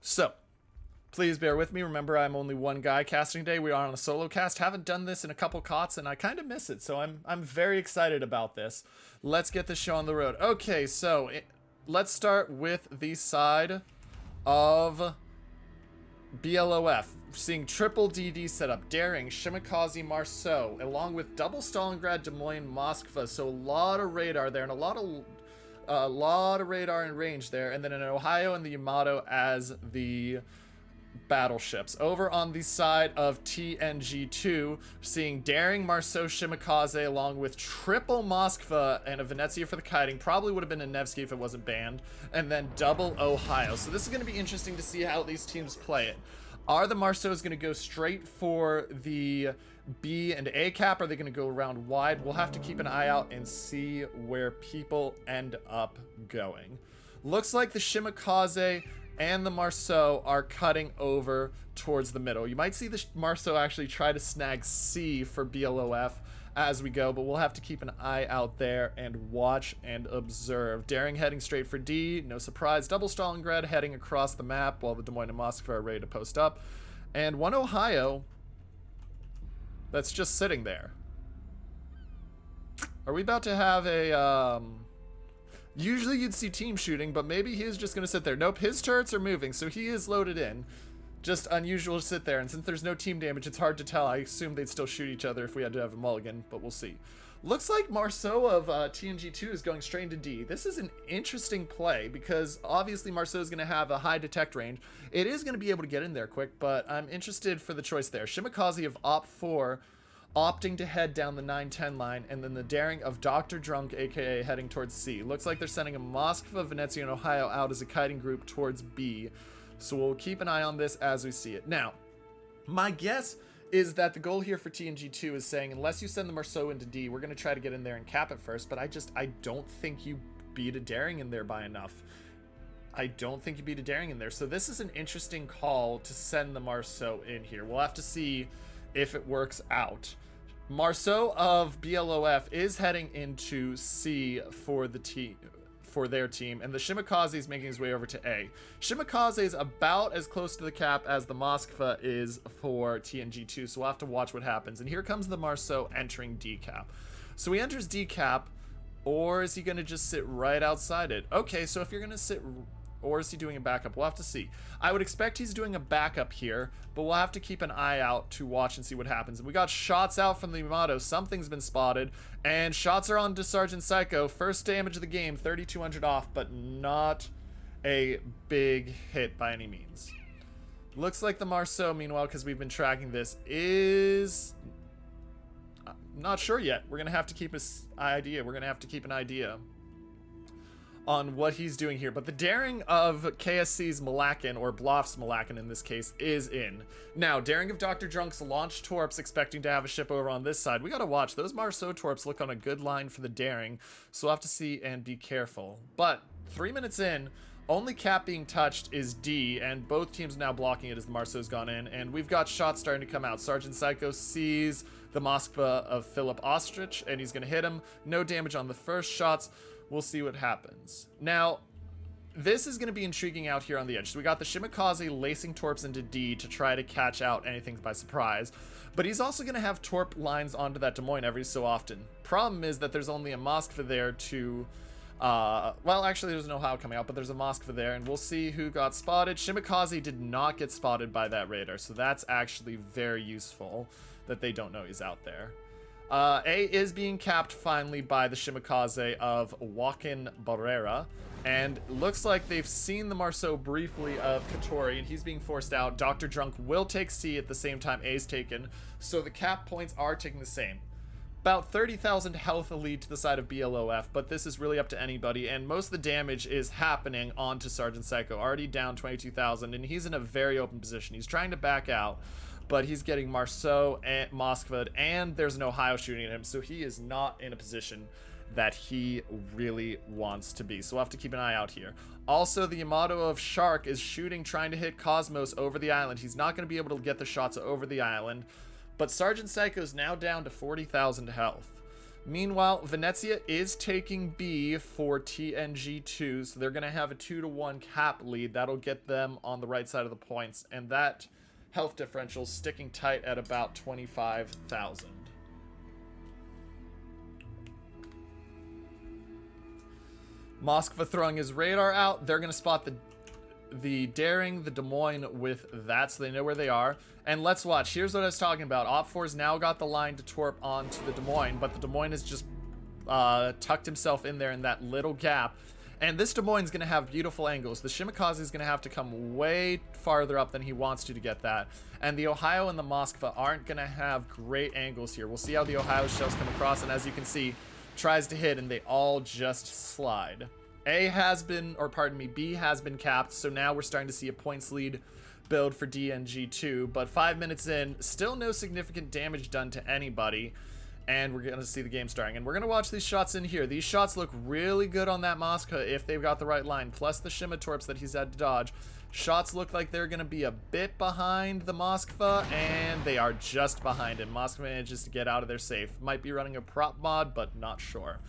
So, please bear with me. Remember, I'm only one guy casting today. We are on a solo cast. Haven't done this in a couple COTS, and I kind of miss it. So I'm very excited about this. Let's get this show on the road. Okay, so let's start with the side of BLOF. Seeing triple DD setup. Daring, Shimakaze, Marceau, along with double Stalingrad, Des Moines, Moskva. So a lot of radar there, and a lot of radar in range there. And then an Ohio and the Yamato as the battleships. Over on the side of TNG-2, seeing Daring, Marceau, Shimakaze, along with triple Moskva and a Venezia for the kiting. Probably would have been a Nevsky if it wasn't banned. And then double Ohio. So this is going to be interesting to see how these teams play it. Are the Marceaus going to go straight for the B and A cap? Are they going to go around wide? We'll have to keep an eye out and see where people end up going. Looks like the Shimakaze and the Marceau are cutting over towards the middle. You might see the Marceau actually try to snag C for BLOF as we go, but we'll have to keep an eye out there and watch and observe. Daring heading straight for D, no surprise. Double Stalingrad heading across the map while the Des Moines and Moskva are ready to post up. And one Ohio that's just sitting there. Are we about to have a, usually you'd see team shooting, but maybe he is just going to sit there. Nope, his turrets are moving, so he is loaded in. Just unusual to sit there, and since there's no team damage, it's hard to tell. I assume they'd still shoot each other if we had to have a mulligan, but we'll see. Looks like Marceau of TNG-2 is going straight into D. This is an interesting play, because obviously Marceau is going to have a high detect range. It is going to be able to get in there quick, but I'm interested for the choice there. Shimakaze of Op4 opting to head down the 9-10 line, and then the Daring of Dr. Drunk, aka heading towards C. Looks like they're sending a Moskva, Venezia, and Ohio out as a kiting group towards B. So we'll keep an eye on this as we see it. Now, my guess is that the goal here for TNG-2 is saying, unless you send the Marceau into D, we're going to try to get in there and cap it first, but I don't think you beat a Daring in there by enough. I don't think you beat a Daring in there. So this is an interesting call to send the Marceau in here. We'll have to see if it works out. Marceau of BLOF is heading into C for the team, for their team, and the Shimakaze is making his way over to A. Shimakaze is about as close to the cap as the Moskva is for TNG-2, so we'll have to watch what happens. And here comes the Marceau entering D cap. So he enters D cap, or is he going to just sit right outside it? Okay, so if you're going to sit, or is he doing a backup? We'll have to see. I would expect he's doing a backup here, but we'll have to keep an eye out to watch and see what happens. And we got shots out from the Yamato. Something's been spotted, and shots are on to Sergeant Psycho. First damage of the game, 3,200 off, but not a big hit by any means. Looks like the Marceau, meanwhile, because we've been tracking this, is not sure yet. We're going to have to keep an idea. We're going to have to keep an idea on what he's doing here. But the Daring of KSC's Malakan, or BLOF's Malakan in this case, is in. Now, Daring of Dr. Drunk's launch torps, expecting to have a ship over on this side. We gotta watch. Those Marceau torps look on a good line for the Daring, so we'll have to see and be careful. But 3 minutes in, only cap being touched is D, and both teams now blocking it as the Marceau's gone in, and we've got shots starting to come out. Sergeant Psycho sees the Moskva of Philip Ostrich, and he's gonna hit him. No damage on the first shots. We'll see what happens. Now, this is going to be intriguing out here on the edge. So we got the Shimakaze lacing torps into D to try to catch out anything by surprise. But he's also going to have torp lines onto that Des Moines every so often. Problem is that there's only a Moskva there to... well, actually, there's no Ohio coming out, but there's a Moskva there, and we'll see who got spotted. Shimakaze did not get spotted by that radar, so that's actually very useful that they don't know he's out there. A is being capped finally by the Shimakaze of Joaquin Barrera, and looks like they've seen the Marceau briefly of Katori, and he's being forced out. Dr. Drunk will take C at the same time A's taken, so the cap points are taking the same. About 30,000 health elite to the side of BLOF, but this is really up to anybody, and most of the damage is happening onto Sergeant Psycho, already down 22,000, and he's in a very open position. He's trying to back out, but he's getting Marceau and Moskva, and there's an Ohio shooting at him, so he is not in a position that he really wants to be. So we'll have to keep an eye out here. Also, the Yamato of Shark is shooting, trying to hit Cosmos over the island. He's not going to be able to get the shots over the island, but Sergeant Psycho is now down to 40,000 health. Meanwhile, Venezia is taking B for TNG-2, so they're going to have a 2-1 cap lead. That'll get them on the right side of the points, and that health differential sticking tight at about 25,000. Moskva throwing his radar out. They're going to spot the Daring, the Des Moines with that, so they know where they are. And let's watch. Here's what I was talking about. Op4's now got the line to torp onto the Des Moines, but the Des Moines has just tucked himself in there in that little gap. And this Des Moines is going to have beautiful angles. The Shimakaze is going to have to come way farther up than he wants to get that. And the Ohio and the Moskva aren't going to have great angles here. We'll see how the Ohio shells come across, and as you can see, tries to hit, and they all just slide. B has been capped, so now we're starting to see a points lead build for DNG2, but 5 minutes in, still no significant damage done to anybody, and we're going to see the game starting. And we're going to watch these shots in here. These shots look really good on that Moskva if they've got the right line, plus the Shima torps that he's had to dodge. Shots look like they're going to be a bit behind the Moskva, and they are just behind him. Moskva manages to get out of there safe. Might be running a prop mod, but not sure.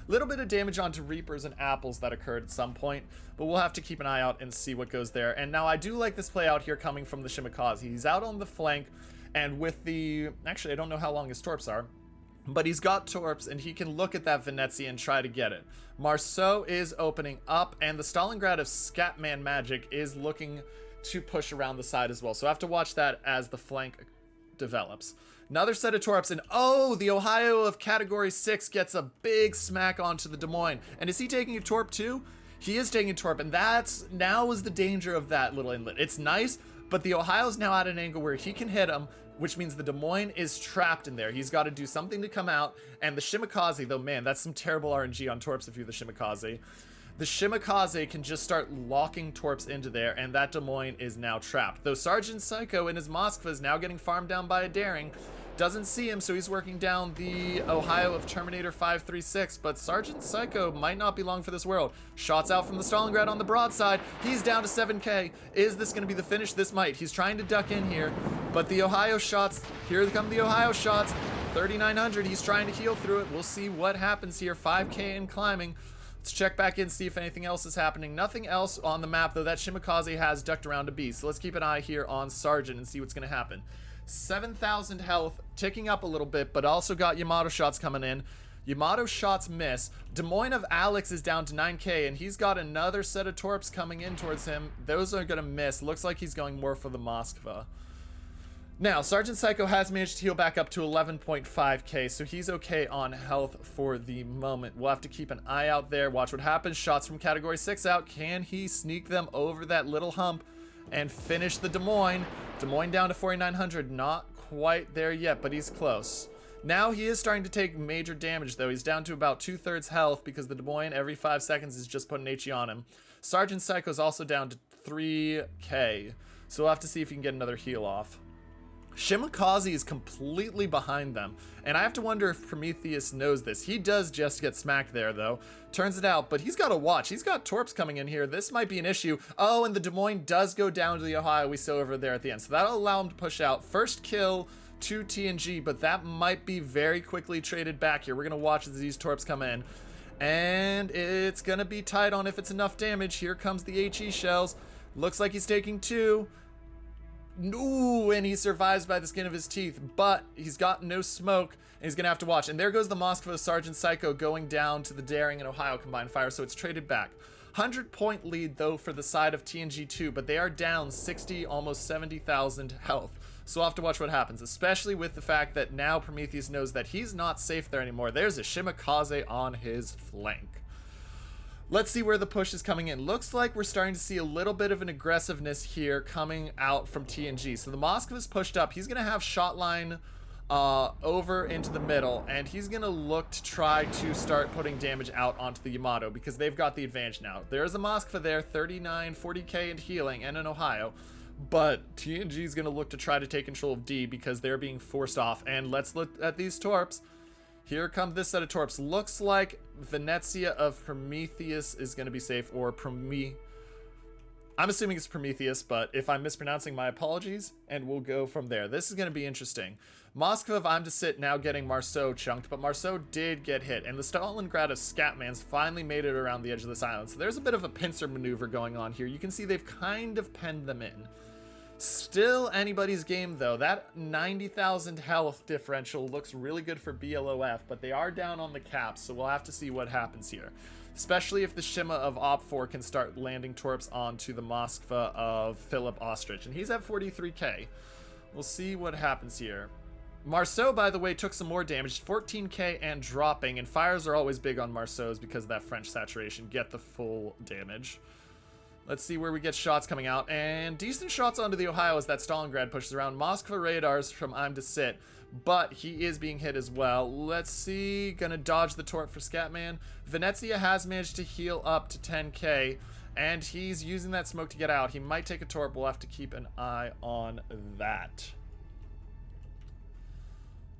Little bit of damage onto Reapers and Apples that occurred at some point, but we'll have to keep an eye out and see what goes there. And now I do like this play out here coming from the Shimakaze. He's out on the flank, and with the... Actually, I don't know how long his torps are, but he's got torps, and he can look at that Venezia and try to get it. Marceau is opening up, and the Stalingrad of Scatman Magic is looking to push around the side as well. So I have to watch that as the flank develops. Another set of torps, and oh, the Ohio of Category 6 gets a big smack onto the Des Moines. And is he taking a torp too? He is taking a torp, and that's now is the danger of that little inlet. It's nice, but the Ohio's now at an angle where he can hit him, which means the Des Moines is trapped in there. He's got to do something to come out, and the Shimakaze, though, man, that's some terrible RNG on torps if you're the Shimakaze. The Shimakaze can just start locking torps into there, and that Des Moines is now trapped. Though Sergeant Psycho in his Moskva is now getting farmed down by a Daring. Doesn't see him, so he's working down the Ohio of Terminator 536, but Sergeant Psycho might not be long for this world. Shots out from the Stalingrad on the broadside. He's down to 7k. Is this going to be the finish? This might. He's trying to duck in here, but the Ohio shots, here come the Ohio shots. 3,900, he's trying to heal through it. We'll see what happens here. 5k and climbing. Let's check back in, see if anything else is happening. Nothing else on the map, though. That Shimakaze has ducked around to B, so let's keep an eye here on Sergeant and see what's going to happen. 7,000 health, ticking up a little bit, but also got Yamato shots coming in. Yamato shots miss. Des Moines of Alex is down to 9k, and he's got another set of torps coming in towards him. Those are going to miss. Looks like he's going more for the Moskva. Now, Sergeant Psycho has managed to heal back up to 11.5k, so he's okay on health for the moment. We'll have to keep an eye out there, watch what happens. Shots from Category 6 out. Can he sneak them over that little hump and finish the Des Moines? Des Moines down to 4,900. Not quite there yet, but he's close. Now he is starting to take major damage, though. He's down to about 2/3 health because the Des Moines every 5 seconds is just putting HE on him. Sergeant Psycho's also down to 3k, so we'll have to see if he can get another heal off. Shimakaze is completely behind them, and I have to wonder if Prometheus knows this. He does just get smacked there, though. Turns it out, but he's got to watch. He's got torps coming in here. This might be an issue. Oh, and the Des Moines does go down to the Ohio we saw over there at the end, so that'll allow him to push out. First kill to TNG, but that might be very quickly traded back here. We're going to watch as these torps come in, and it's going to be tight on if it's enough damage. Here comes the HE shells. Looks like he's taking 2. Ooh, and he survives by the skin of his teeth, but he's got no smoke, and he's gonna have to watch. And there goes the Moskva Sergeant Psycho going down to the Daring and Ohio combined fire, so it's traded back. 100-point lead, though, for the side of TNG2, but they are down 60, almost 70,000 health. So we'll have to watch what happens, especially with the fact that now Prometheus knows that he's not safe there anymore. There's a Shimakaze on his flank. Let's see where the push is coming in. Looks like we're starting to see a little bit of an aggressiveness here coming out from TNG. So the Moskva's pushed up. He's going to have shot line over into the middle, and he's going to look to try to start putting damage out onto the Yamato because they've got the advantage now. There's a Moskva there, 39, 40k and healing, and an Ohio. But TNG is going to look to try to take control of D because they're being forced off. And let's look at these torps. Here comes this set of torps. Looks like Venezia of Prometheus is going to be safe, or I'm assuming it's Prometheus, but if I'm mispronouncing, my apologies, and we'll go from there. This is going to be interesting. Moskva of I'm to Sit now getting Marceau chunked, but Marceau did get hit, and the Stalingrad of Scatman's finally made it around the edge of this island. So there's a bit of a pincer maneuver going on here. You can see they've kind of penned them in. Still anybody's game, though. That 90,000 health differential looks really good for BLOF, but they are down on the caps, so we'll have to see what happens here. Especially if the Shima of Op4 can start landing torps onto the Moskva of Philip Ostrich, and he's at 43k. We'll see what happens here. Marceau, by the way, took some more damage, 14k and dropping, and fires are always big on Marceau's because of that French saturation. Get the full damage. Let's see where we get shots coming out, and decent shots onto the Ohio as that Stalingrad pushes around. Moskva radars from I'm to Sit, but he is being hit as well. Let's see, gonna dodge the torp for Scatman. Venezia has managed to heal up to 10k, and he's using that smoke to get out. He might take a torp, we'll have to keep an eye on that.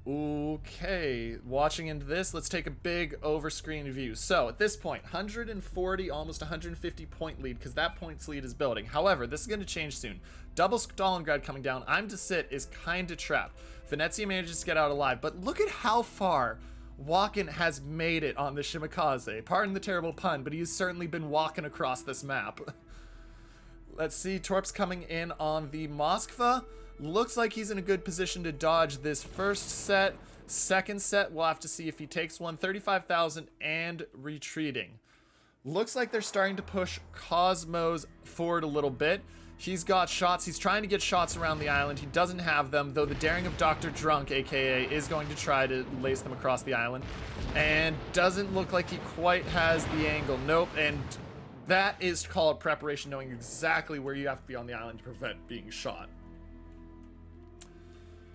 Okay, watching into this, let's take a big over-screen view. So, at this point, 140, almost 150 point lead, because that points lead is building. However, this is going to change soon. Double Stalingrad coming down. I'm to Sit is kind of trapped. Venezia manages to get out alive, but look at how far Walken has made it on the Shimakaze. Pardon the terrible pun, but he's certainly been walking across this map. Let's see, torps coming in on the Moskva. Looks like he's in a good position to dodge this first set. Second set, we'll have to see if he takes one. 35,000 and retreating. Looks like they're starting to push Cosmos forward a little bit. He's got shots. He's trying to get shots around the island. He doesn't have them, though the daring of Dr. Drunk, aka, is going to try to lace them across the island. And doesn't look like he quite has the angle. Nope, and that is called preparation, knowing exactly where you have to be on the island to prevent being shot.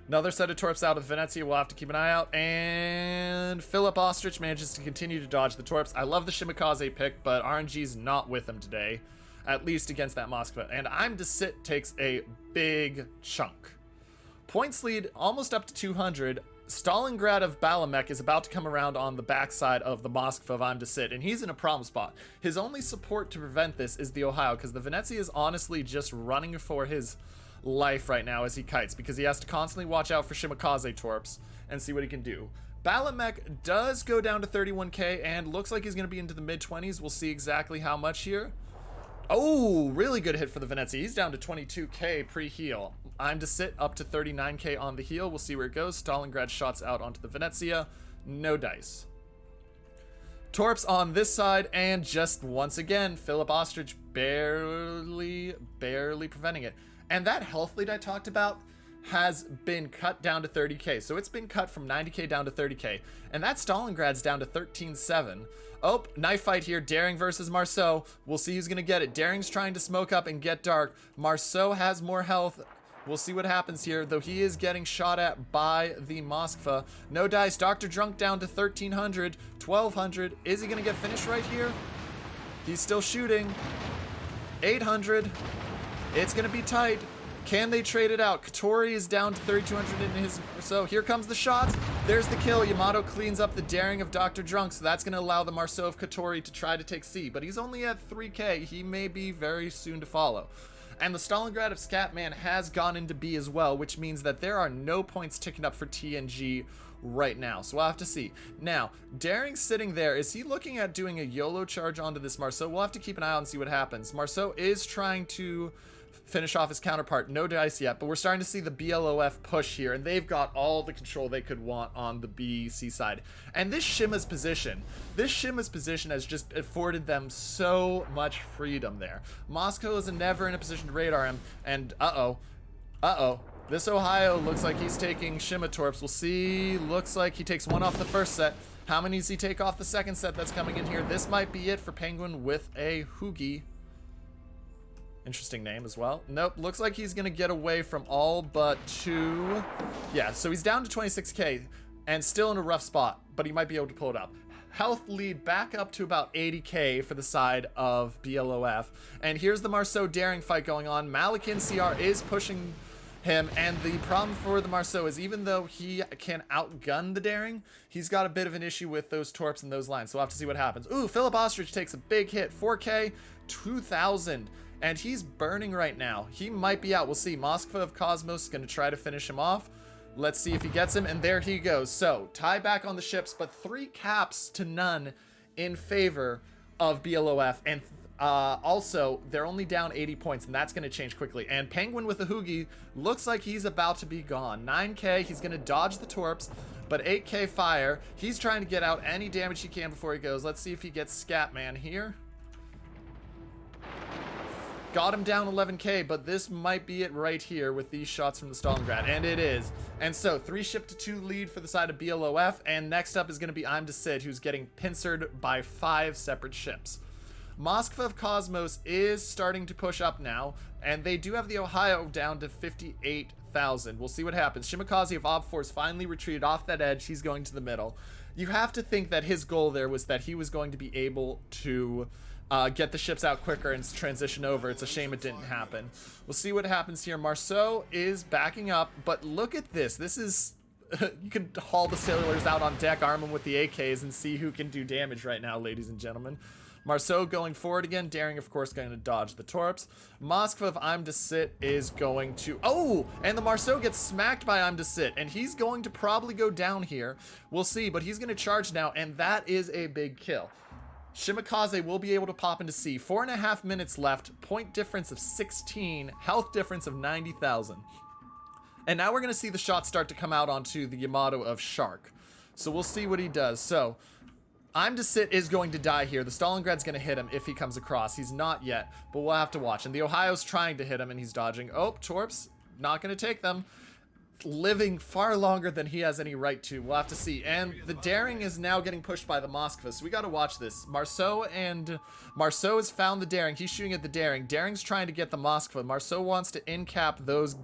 Another set of torps out of Venezia, we'll have to keep an eye out, and Philip Ostrich manages to continue to dodge the torps. I love the Shimakaze pick, but RNG's not with him today, at least against that Moskva, and I'm to Sit takes a big chunk. Points lead almost up to 200. Stalingrad of Balamek is about to come around on the backside of the Moskva of I'm to Sit, and he's in a problem spot. His only support to prevent this is the Ohio, because the Venezia is honestly just running for his life right now as he kites, because he has to constantly watch out for Shimakaze torps and see what he can do. Balamek does go down to 31k and looks like he's going to be into the mid-20s. We'll see exactly how much here. Oh, really good hit for the Venezia. He's down to 22k pre-heal. I'm to Sit up to 39k on the heal. We'll see where it goes. Stalingrad shots out onto the Venezia. No dice. Torps on this side, and just once again, Philip Ostrich barely preventing it. And that health lead I talked about has been cut down to 30k. So it's been cut from 90k down to 30k. And that Stalingrad's down to 13.7. Oh, knife fight here. Daring versus Marceau. We'll see who's going to get it. Daring's trying to smoke up and get dark. Marceau has more health. We'll see what happens here, though he is getting shot at by the Moskva. No dice. Dr. Drunk down to 1,300. 1,200. Is he going to get finished right here? He's still shooting. 800. It's going to be tight. Can they trade it out? Katori is down to 3,200 in his... So here comes the shots. There's the kill. Yamato cleans up the daring of Dr. Drunk, so that's going to allow the Marceau of Katori to try to take C. But he's only at 3k. He may be very soon to follow. And the Stalingrad of Scatman has gone into B as well, which means that there are no points ticking up for TNG right now. So we'll have to see. Now, Daring sitting there. Is he looking at doing a YOLO charge onto this Marceau? We'll have to keep an eye out and see what happens. Marceau is trying to finish off his counterpart. No dice yet, but we're starting to see the BLOF push here, and they've got all the control they could want on the BC side. And this Shima's position has just afforded them so much freedom there. Moscow is never in a position to radar him, and this Ohio looks like he's taking Shima torps. We'll see. Looks like he takes one off the first set. How many does he take off the second set that's coming in here? This might be it for Penguin with a Hoogie. Interesting name as well. Nope, looks like he's gonna get away from all but two. Yeah, so he's down to 26k and still in a rough spot, but he might be able to pull it up. Health lead back up to about 80k for the side of BLOF. And here's the Marceau daring fight going on. Malikin CR is pushing him, and the problem for the Marceau is even though he can outgun the daring, he's got a bit of an issue with those torps and those lines, so we'll have to see what happens. Ooh, Philip Ostrich takes a big hit. 4k, 2,000. And he's burning right now. He might be out. We'll see. Moskva of Cosmos is going to try to finish him off. Let's see if he gets him, and there he goes. So, tie back on the ships, but 3 caps to none in favor of BLOF, and also, they're only down 80 points, and that's going to change quickly. And Penguin with a Hoogie looks like he's about to be gone. 9k, he's going to dodge the torps, but 8k fire. He's trying to get out any damage he can before he goes. Let's see if he gets Scatman here. Got him down 11k, but this might be it right here with these shots from the Stalingrad, and it is. And so, 3 ship to 2 lead for the side of BLOF, and next up is going to be I'm to Sid, who's getting pincered by 5 separate ships. Moskva of Cosmos is starting to push up now, and they do have the Ohio down to 58,000. We'll see what happens. Shimakaze of Ob4 finally retreated off that edge. He's going to the middle. You have to think that his goal there was that he was going to be able to get the ships out quicker and transition over. It's a shame it didn't happen. We'll see what happens here. Marceau is backing up, but look at this. This is... you can haul the sailors out on deck, arm them with the AKs, and see who can do damage right now, ladies and gentlemen. Marceau going forward again. Daring, of course, going to dodge the torps. Moskva of I'm to Sit is going to... Oh! And the Marceau gets smacked by I'm to Sit, and he's going to probably go down here. We'll see, but he's going to charge now, and that is a big kill. Shimakaze will be able to pop into C. 4.5 minutes left. Point difference of 16. Health difference of 90,000. And now we're going to see the shots start to come out onto the Yamato of Shark. So we'll see what he does. So... I'm to Sit is going to die here. The Stalingrad's going to hit him if he comes across. He's not yet, but we'll have to watch. And the Ohio's trying to hit him, and he's dodging. Oh, Torps, not going to take them. Living far longer than he has any right to. We'll have to see. And the Daring is now getting pushed by the Moskva, so we got to watch this. Marceau has found the Daring. He's shooting at the Daring. Daring's trying to get the Moskva. Marceau wants to in-cap those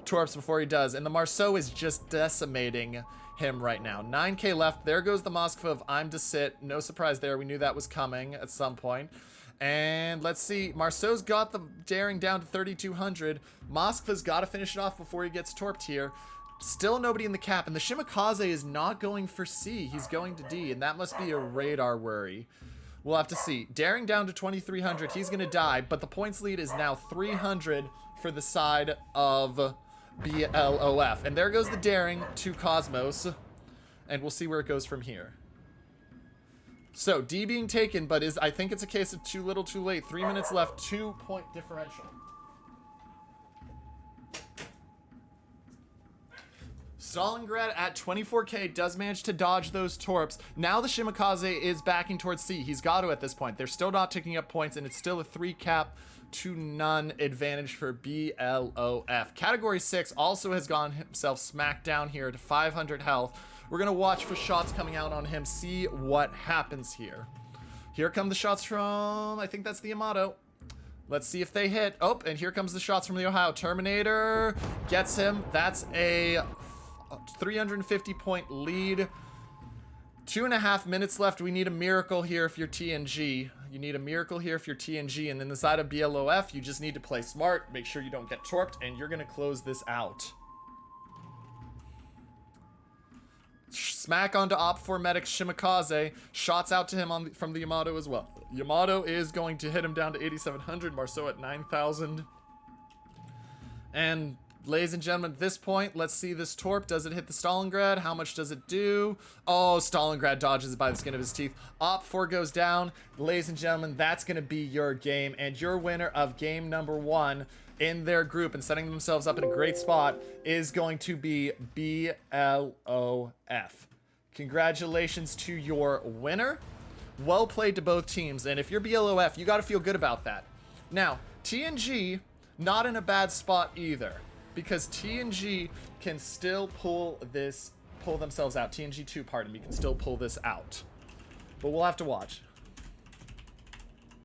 Torps before he does, and the Marceau is just decimating him right now. 9k left. There goes the Moskva of I'm to Sit. No surprise there. We knew that was coming at some point. And let's see. Marceau's got the Daring down to 3,200. Moskva's got to finish it off before he gets torped here. Still nobody in the cap. And the Shimakaze is not going for C. He's going to D. And that must be a radar worry. We'll have to see. Daring down to 2,300. He's going to die. But the points lead is now 300 for the side of BLOF. And there goes the Daring to Cosmos. And we'll see where it goes from here. So, D being taken, but I think it's a case of too little too late. 3 minutes left, 2-point differential. Stalingrad at 24k does manage to dodge those torps. Now the Shimakaze is backing towards C. He's got to at this point. They're still not ticking up points, and it's still a 3 cap to none advantage for BLOF. Category 6 also has gone himself smacked down here to 500 health. We're going to watch for shots coming out on him, see what happens here. Here come the shots from, I think that's the Yamato. Let's see if they hit. Oh, and here comes the shots from the Ohio. Terminator gets him. That's a 350-point lead. 2.5 minutes left. We need a miracle here if you're TNG. You need a miracle here if you're TNG. And then the side of BLOF, you just need to play smart. Make sure you don't get torped, and you're going to close this out. Smack onto Op4 medic Shimakaze. Shots out to him from the Yamato as well. Yamato is going to hit him down to 8,700. Marceau at 9,000. And ladies and gentlemen, at this point, let's see this torp. Does it hit the Stalingrad? How much does it do? Oh, Stalingrad dodges it by the skin of his teeth. Op4 goes down. Ladies and gentlemen, that's going to be your game. And your winner of game number 1 in their group and setting themselves up in a great spot is going to be BLOF. Congratulations to your winner. Well played to both teams. And if you're BLOF, you got to feel good about that. Now, TNG, not in a bad spot either, because TNG can still pull themselves out. TNG2, pardon me, can still pull this out. But we'll have to watch.